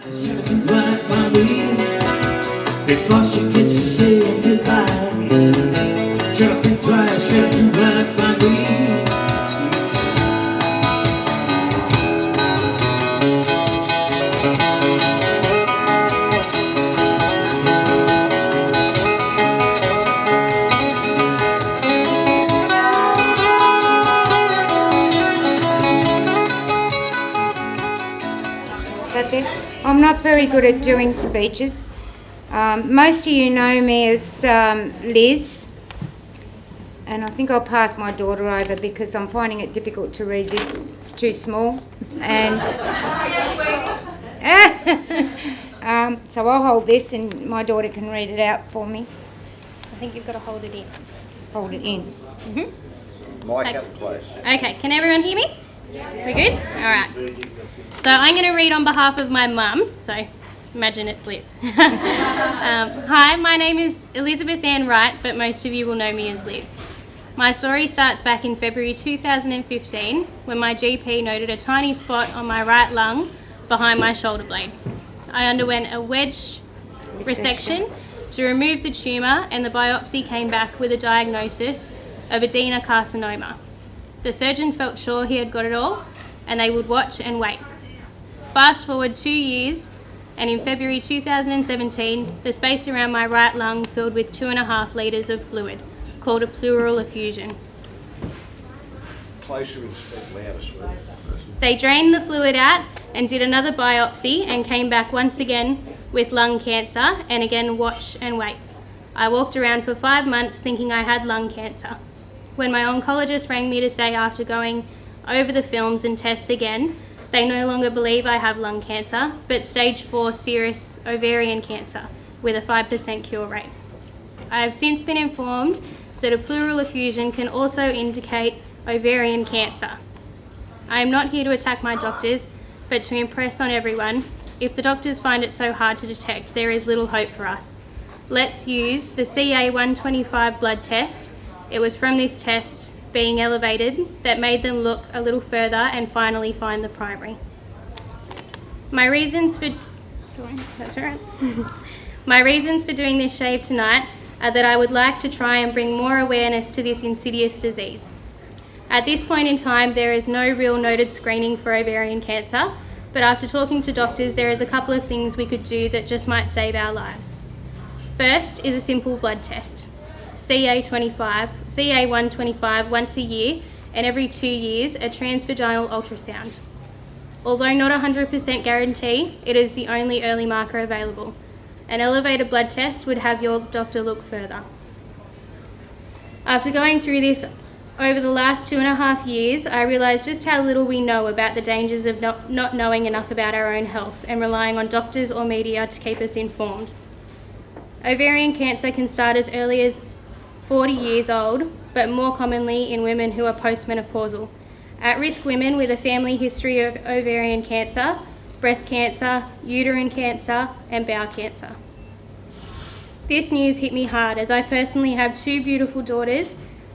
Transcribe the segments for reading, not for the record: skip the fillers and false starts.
Right by me, before she gets to say goodbye. She'll think twice, she'll do right by me. I'm not very good at doing speeches. Most of you know me as Liz, and I think I'll pass my daughter over because I'm finding it difficult to read this. It's too small. And so I'll hold this and my daughter can read it out for me. I think you've got to hold it in. Hold it in. Mic up close. Okay, can everyone hear me? We're good? All right. So I'm going to read on behalf of my mum, so imagine it's Liz. Hi, my name is Elizabeth Ann Wright, but most of you will know me as Liz. My story starts back in February 2015 when my GP noted a tiny spot on my right lung behind my shoulder blade. I underwent a wedge resection to remove the tumour, and the biopsy came back with a diagnosis of adenocarcinoma. The surgeon felt sure he had got it all and they would watch and wait. Fast forward 2 years, and in February 2017, the space around my right lung filled with 2.5 litres of fluid, called a pleural effusion. Closer and speak louder, sweetie. They drained the fluid out and did another biopsy and came back once again with lung cancer, and again watch and wait. I walked around for 5 months thinking I had lung cancer. When my oncologist rang me to say after going over the films and tests again, they no longer believe I have lung cancer, but stage 4 serous ovarian cancer with a 5% cure rate. I have since been informed that a pleural effusion can also indicate ovarian cancer. I am not here to attack my doctors, but to impress on everyone. If the doctors find it so hard to detect, there is little hope for us. Let's use the CA125 blood test. It was from this test being elevated that made them look a little further and finally find the primary. My reasons for doing this shave tonight are that I would like to try and bring more awareness to this insidious disease. At this point in time, there is no real noted screening for ovarian cancer, but after talking to doctors, there is a couple of things we could do that just might save our lives. First is a simple blood test. CA125 once a year, and every 2 years a transvaginal ultrasound. Although not 100% guarantee, it is the only early marker available. An elevated blood test would have your doctor look further. After going through this over the last 2.5 years, I realised just how little we know about the dangers of not knowing enough about our own health and relying on doctors or media to keep us informed. Ovarian cancer can start as early as 40 years old, but more commonly in women who are postmenopausal. At-risk women with a family history of ovarian cancer, breast cancer, uterine cancer, and bowel cancer. This news hit me hard as I personally have 2 beautiful daughters,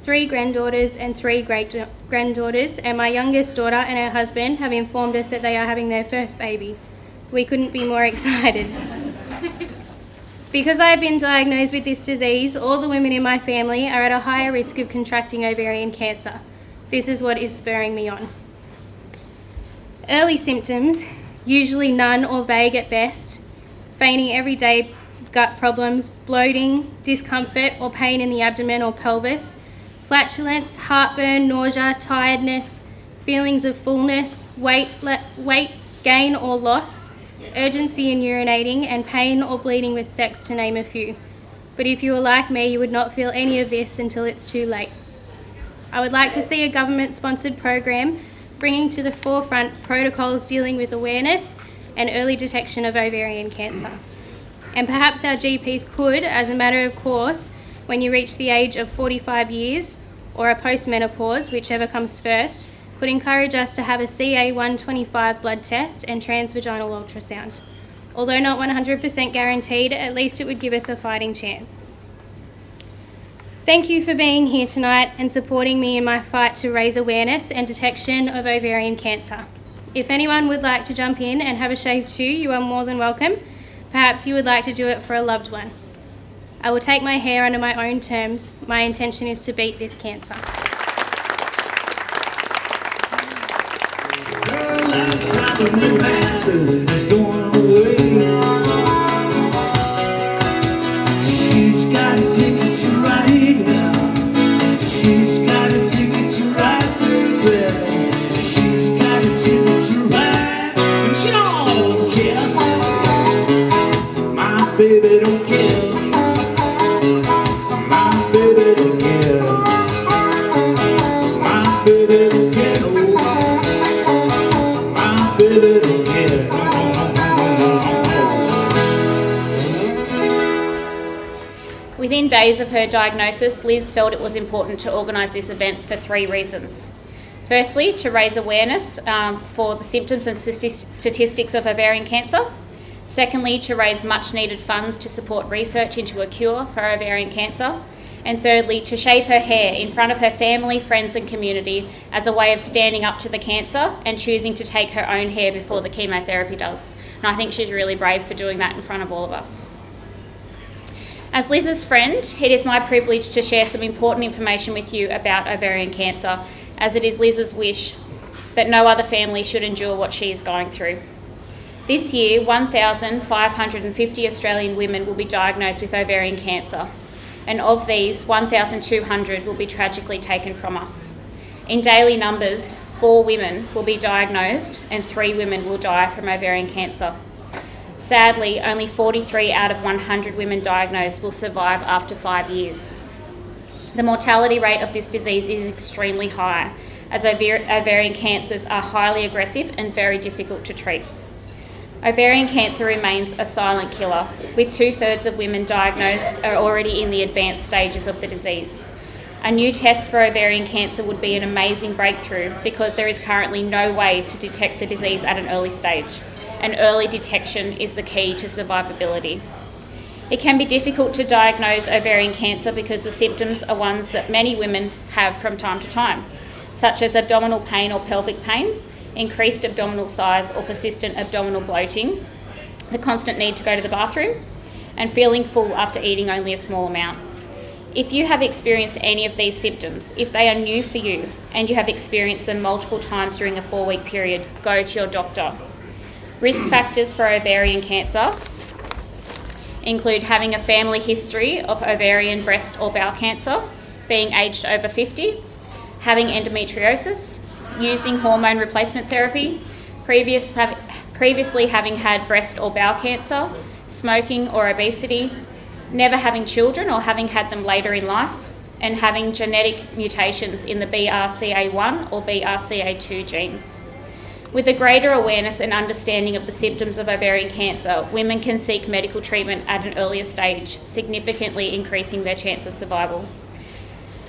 3 granddaughters, and 3 great-granddaughters, and my youngest daughter and her husband have informed us that they are having their first baby. We couldn't be more excited. Because I have been diagnosed with this disease, all the women in my family are at a higher risk of contracting ovarian cancer. This is what is spurring me on. Early symptoms, usually none or vague at best, fainting every day, gut problems, bloating, discomfort or pain in the abdomen or pelvis, flatulence, heartburn, nausea, tiredness, feelings of fullness, weight gain or loss, urgency in urinating, and pain or bleeding with sex, to name a few. But if you were like me, you would not feel any of this until it's too late. I would like to see a government-sponsored program bringing to the forefront protocols dealing with awareness and early detection of ovarian cancer. And perhaps our GPs could, as a matter of course, when you reach the age of 45 years or a postmenopause, whichever comes first, could encourage us to have a CA125 blood test and transvaginal ultrasound. Although not 100% guaranteed, at least it would give us a fighting chance. Thank you for being here tonight and supporting me in my fight to raise awareness and detection of ovarian cancer. If anyone would like to jump in and have a shave too, you are more than welcome. Perhaps you would like to do it for a loved one. I will take my hair under my own terms. My intention is to beat this cancer. Girl, that's not the new man is going away. She's got a ticket to ride now. She's got a ticket to ride, baby. She's got a ticket to ride, and she don't care. My baby don't care. My baby don't care. My baby don't care. My baby don't care. Within days of her diagnosis, Liz felt it was important to organise this event for 3 reasons. Firstly, to raise awareness for the symptoms and statistics of ovarian cancer. Secondly, to raise much needed funds to support research into a cure for ovarian cancer. And thirdly, to shave her hair in front of her family, friends and community as a way of standing up to the cancer and choosing to take her own hair before the chemotherapy does. And I think she's really brave for doing that in front of all of us. As Liz's friend, it is my privilege to share some important information with you about ovarian cancer, as it is Liz's wish that no other family should endure what she is going through. This year, 1,550 Australian women will be diagnosed with ovarian cancer, and of these, 1,200 will be tragically taken from us. In daily numbers, 4 women will be diagnosed and 3 women will die from ovarian cancer. Sadly, only 43 out of 100 women diagnosed will survive after 5 years. The mortality rate of this disease is extremely high, as ovarian cancers are highly aggressive and very difficult to treat. Ovarian cancer remains a silent killer, with 2/3 of women diagnosed are already in the advanced stages of the disease. A new test for ovarian cancer would be an amazing breakthrough because there is currently no way to detect the disease at an early stage, and early detection is the key to survivability. It can be difficult to diagnose ovarian cancer because the symptoms are ones that many women have from time to time, such as abdominal pain or pelvic pain, increased abdominal size or persistent abdominal bloating, the constant need to go to the bathroom, and feeling full after eating only a small amount. If you have experienced any of these symptoms, if they are new for you and you have experienced them multiple times during a 4-week period, go to your doctor. Risk factors for ovarian cancer include having a family history of ovarian, breast or bowel cancer, being aged over 50, having endometriosis, using hormone replacement therapy, previously having had breast or bowel cancer, smoking or obesity, never having children or having had them later in life, and having genetic mutations in the BRCA1 or BRCA2 genes. With a greater awareness and understanding of the symptoms of ovarian cancer, women can seek medical treatment at an earlier stage, significantly increasing their chance of survival.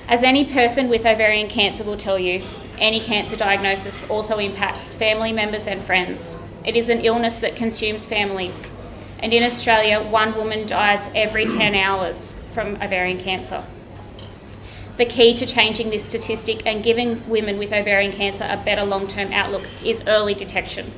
As any person with ovarian cancer will tell you, any cancer diagnosis also impacts family members and friends. It is an illness that consumes families, and in Australia, 1 woman dies every 10 hours from ovarian cancer. The key to changing this statistic and giving women with ovarian cancer a better long-term outlook is early detection.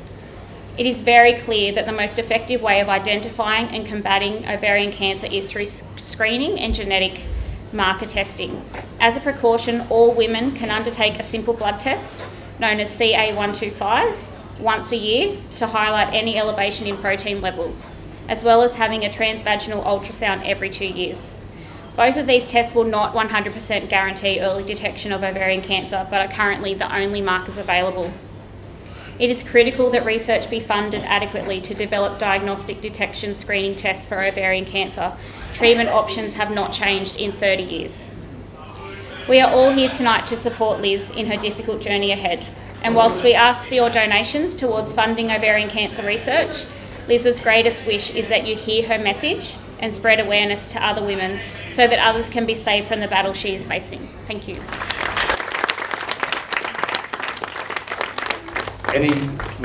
It is very clear that the most effective way of identifying and combating ovarian cancer is through screening and genetic marker testing. As a precaution, all women can undertake a simple blood test, known as CA125, once a year to highlight any elevation in protein levels, as well as having a transvaginal ultrasound every 2 years. Both of these tests will not 100% guarantee early detection of ovarian cancer, but are currently the only markers available. It is critical that research be funded adequately to develop diagnostic detection screening tests for ovarian cancer. Treatment options have not changed in 30 years. We are all here tonight to support Liz in her difficult journey ahead. And whilst we ask for your donations towards funding ovarian cancer research, Liz's greatest wish is that you hear her message and spread awareness to other women so that others can be saved from the battle she is facing. Thank you. Any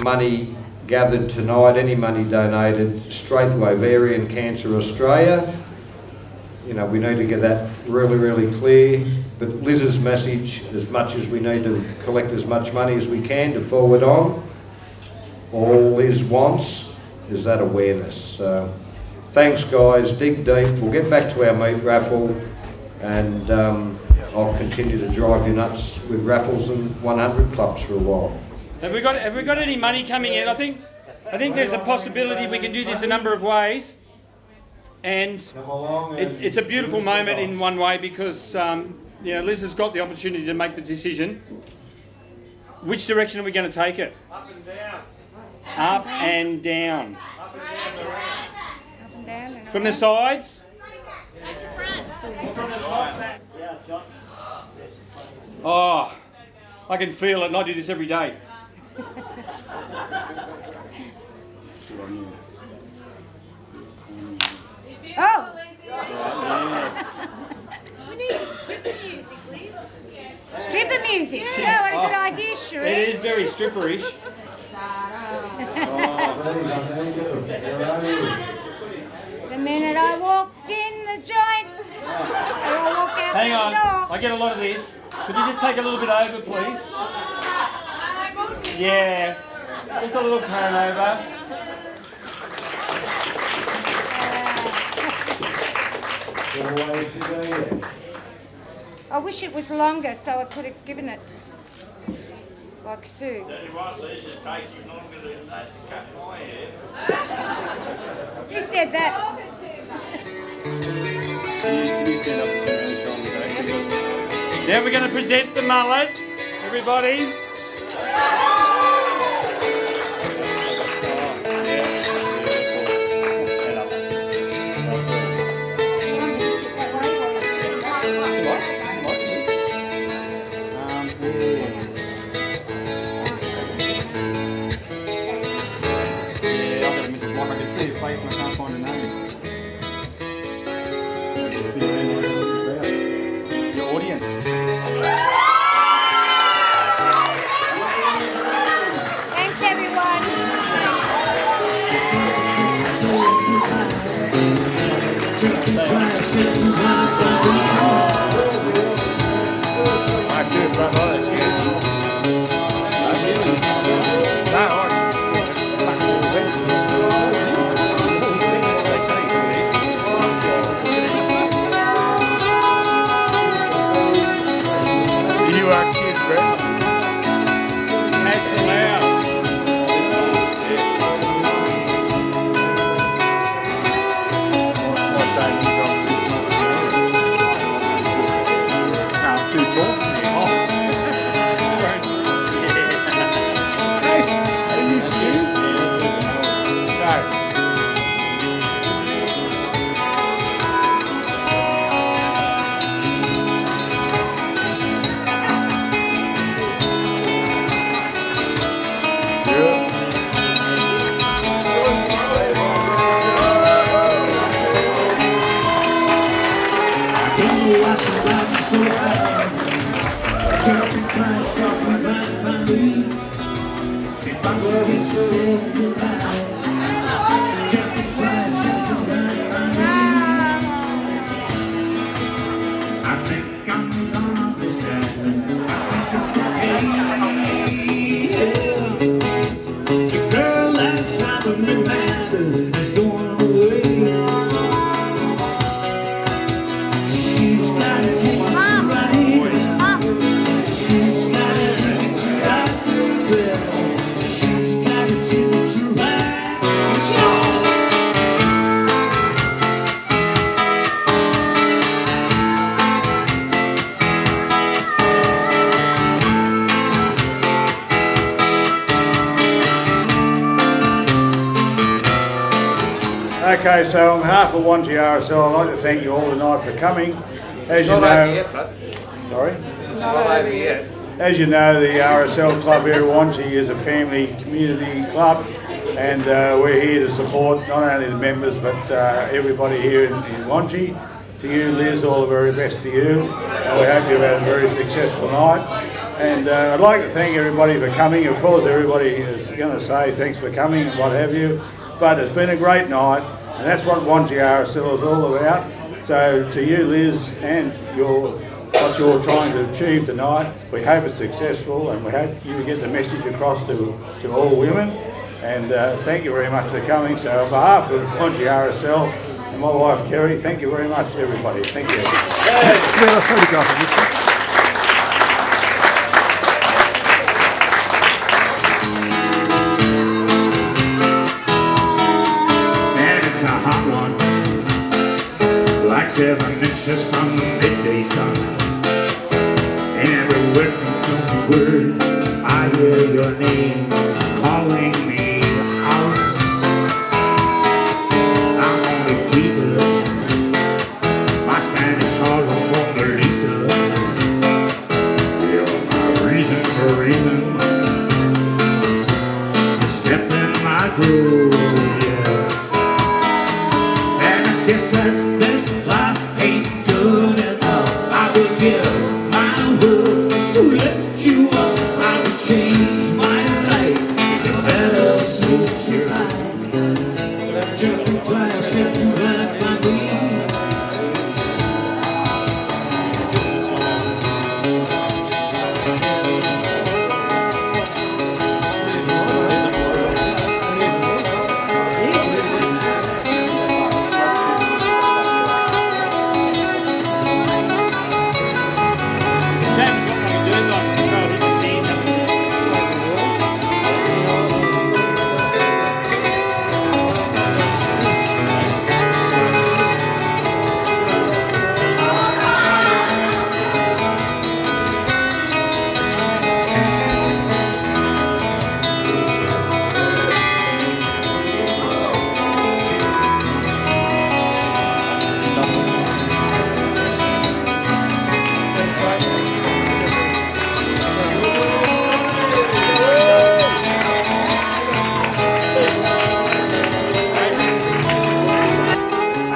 money gathered tonight, any money donated straight to Ovarian Cancer Australia. You know, we need to get that really, really clear. But Liz's message, as much as we need to collect as much money as we can to forward on, all Liz wants is that awareness. Thanks guys, dig deep. We'll get back to our meat raffle, and I'll continue to drive you nuts with raffles and 100 clubs for a while. Have we got any money coming in? I think there's a possibility we can do this a number of ways, and it's a beautiful moment in one way because Liz has got the opportunity to make the decision. Which direction are we going to take it? Up and down. Up and down. From the sides? Or from the top? Oh, I can feel it, and I do this every day. Oh! We need stripper music, please. Stripper music. Yeah, what a good idea, Sheree. It is very stripperish. The minute I walked in the joint, I walk out Hang the on, door. I get a lot of this. Could you just take a little bit over, please? Yeah, just a little turn over. I wish it was longer so I could have given it to like Sue. Who said that? Can you stand up and stand around and show them that? Now we're going to present the mullet, everybody. I can see your face and I can't find a name. Your audience. Thanks, everyone. You are kids, Brett. That's loud. What's that? Too tall. Are you serious? No. Okay, so on behalf of Wangi RSL, I'd like to thank you all tonight for coming. As you know, sorry? It's not over yet. As you know, the RSL club here at Wangi is a family community club, and we're here to support not only the members but everybody here in Wangi. To you, Liz, all the very best to you. We hope you've had a very successful night. And I'd like to thank everybody for coming. Of course, everybody is going to say thanks for coming and what have you. But it's been a great night, and that's what Wangi RSL is all about. So to you, Liz, and what you're trying to achieve tonight, we hope it's successful, and we hope you get the message across to all women. And thank you very much for coming. So on behalf of Wangi RSL and my wife Kerry, thank you very much everybody. Thank you. And it's a hot one, like 7 inches from the midday sun. And everywhere through the word, I hear your name calling me out. I'm only Peter, my Spanish Harlem Mona Lisa. You're my reason for reason to step in my groove, yeah. And if you said this life ain't good enough, I will give my word to lift you up. I will change my life to better suit your life. Just twice if you like my beat.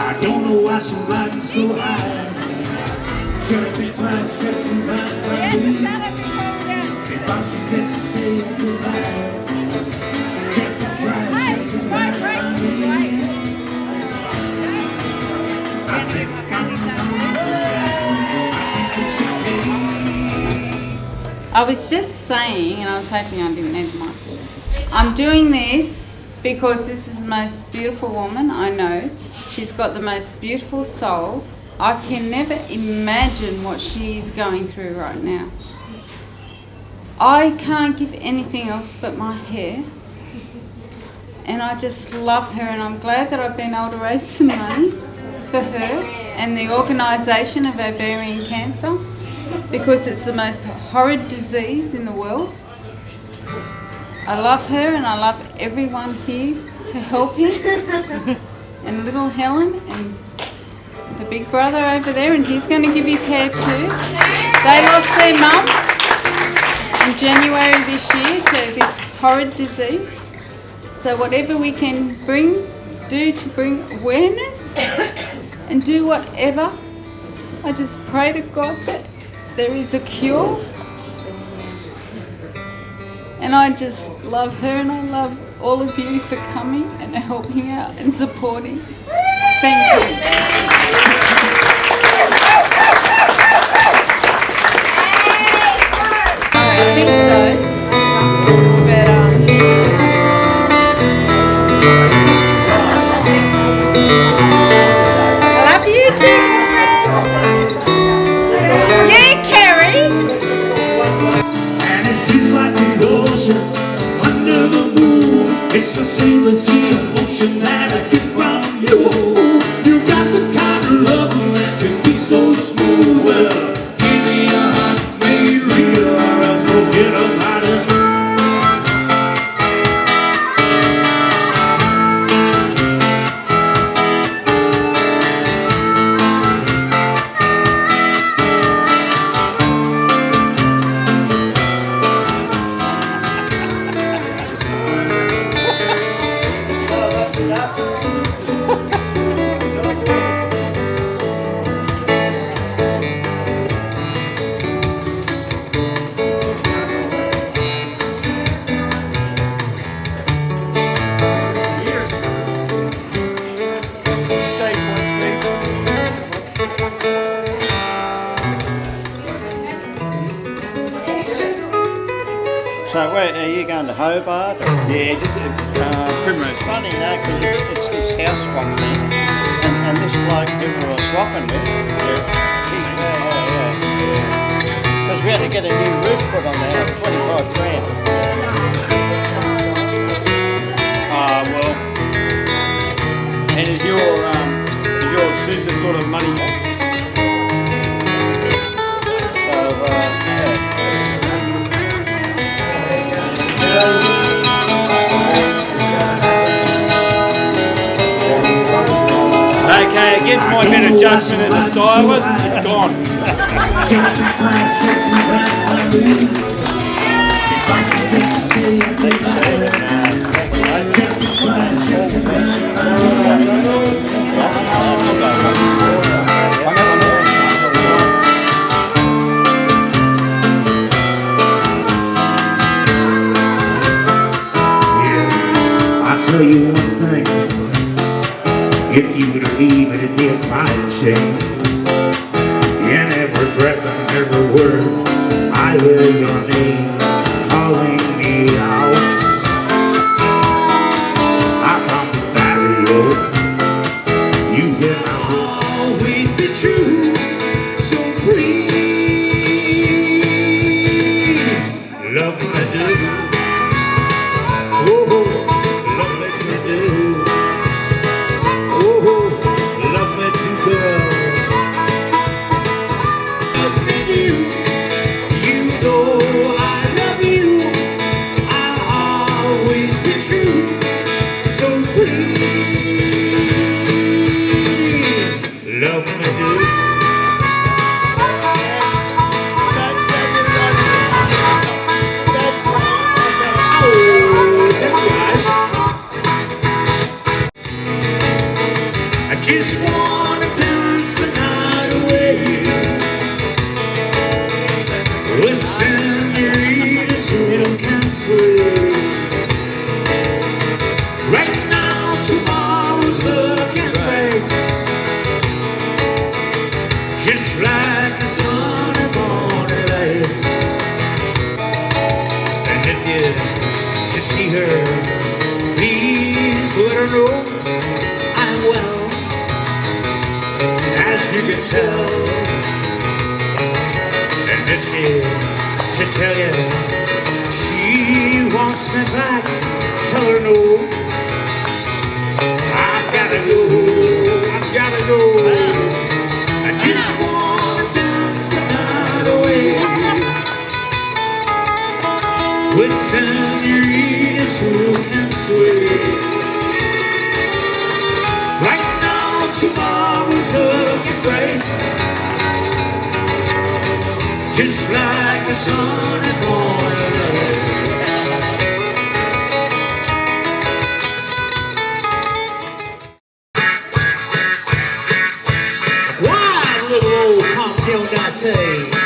I don't know why she's riding so high. Check me twice, check me right, right. If I should get to say goodbye, check me twice, check me right, right. I think I was just saying, and I was hoping I didn't need the mic. I'm doing this because this is the most beautiful woman I know. She's got the most beautiful soul. I can never imagine what she is going through right now. I can't give anything else but my hair. And I just love her, and I'm glad that I've been able to raise some money for her and the organisation of ovarian cancer, because it's the most horrid disease in the world. I love her, and I love everyone here to help him. And little Helen and the big brother over there, and he's going to give his hair too. They lost their mum in January this year to this horrid disease. So whatever we can do to bring awareness and do whatever, I just pray to God that there is a cure. And I just love her, and I love all of you for coming and helping out and supporting. Thank you. I think so. But love you too. Yeah, Kerry. and it's just like the ocean under the moon. It's the same as the emotion that I get from you. You got the kind of love that can be so smooth. Well, give me a heart made real, or else forget about it. Hobart? Or? Yeah, just Primrose. It's funny, you know, because it's this house swap thing, and this bloke who we were swapping with, because we had to get a new roof put on the house, 25 grand. Well, and is your super sort of money? Okay, against my better judgment as a stylist, it's gone. I'll tell you one thing. If you were to leave, it'd be a crying shame. In every breath and every word, I hear your name calling me out. I come to marry you. You hear my voice. Always be true, so please love me do. Oh, love me do. Love me too, girl. Love me do. You know I love you. I'll always be true. So please, love me do. Oh, that's right. I just wanna dance the night away with senoritas who don't cancel. Right now, tomorrow's looking bright, just like a sunny morning light. And if you should see her, please let her know I'm well, as you can tell. And if she should tell you she wants me back, tell her no. I've gotta go, I've gotta go. I just wanna dance the night away with senoritas who can sway. Right now, tomorrow's looking bright, just like the sun and morning light. Wild little old cocktail latte.